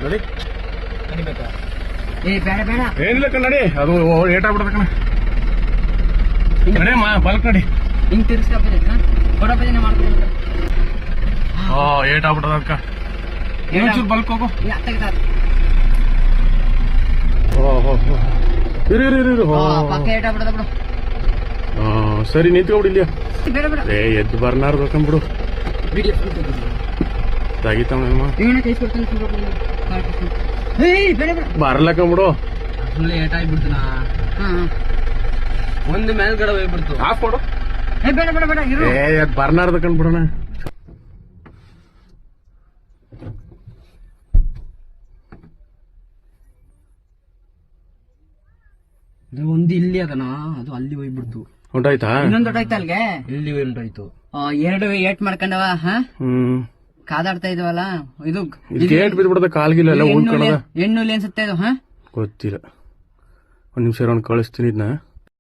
ನೋಡಿ ಏ ಬೇಡ ಬೇಡ ಏನಿಲ್ಲ ಕಣ್ಣಡಿ ಅದು ಏಟಾಗ್ಬಿಡ್ತ ಕಣ ನಡಿಯಮ್ಮ ಬಲ್ಕ್ ನಡಿ ಹಿಂಗ್ ತಿರ್ಸ್ಕೊಪ್ಪದೆ ಕೊಡಪ್ಪದೇನೆ ಮಾಡ್ಕೊಂಡು ಏಟಾಗ್ಬಿಟ್ಟದ ಅದಕ್ಕ ಇನ್ನೊಂಚೂರು ಬಲ್ಕ್ ಹೋಗು ಇರು ಪಕ್ಕ ಏಟಾಗ್ಬಿಡದ ಬಿಡು ಸರಿ ನಿಂತ್ಕೊಬಿಡಿ ಇಲ್ಲಿ ಬೇಡ ಬೇಡ ಏ ಎದ್ದು ಬರ್ನಾರ್ದು ಕಂಬಿಡು ವಿಡಿಯೋ ತಾಗಿತ್ತಮ್ಮ ಇವನೇ ಕೈಸ್ಕೊಡ್ತಾನೆ ಏಯ್ ಬೇಡ ಬೇಡ ಬರ್ಲಕ್ಕಂಬಿಡು ಫುಲ್ ಏಟಾಗ್ಬಿಡ್ತನಾ ಒಂದು ಮೇಲ್ಗಡೆ ಹೋಗ್ಬಿಡ್ತು ಆಫ್ ಕೊಡು ಏ ಬೇಡ ಬೇಡ ಬೇಡ ಇರು ಏ ಎದ್ದು ಬರ್ನಾರ್ದು ಕಂಡ್ಬಿಡೋಣ ಒಂದು ಇಲ್ಲಿ ಅದನ ಅದು ಅಲ್ಲಿ ಹೋಗ್ಬಿಡ್ತು ಹೊಂಟಾಯ್ತಾ ಇನ್ನೊಂದು ದೊಡ್ಡಾಯ್ತ ಅಲ್ಗೆ ಇಲ್ಲಿ ಉಂಟಾಯ್ತು ಎರಡು ಏಟ್ ಮಾಡ್ಕೊಂಡವ ಕಾದಾಡ್ತಾ ಇದವಲ್ಲ ಇದು ಗೇಟ್ ಬಿದ್ಬಿಡದ ಕಾಲ್ಗಿಲ್ಲ ಎಲ್ಲ ಉಳ್ಕೊಳ್ಳದ ಹೆಣ್ಣು ಅನ್ಸುತ್ತೆ ಇದು ಗೊತ್ತಿಲ್ಲ ಒಂದ್ ನಿಮಿಷ ಕಳಿಸ್ತೀನಿ ಇದನ್ನ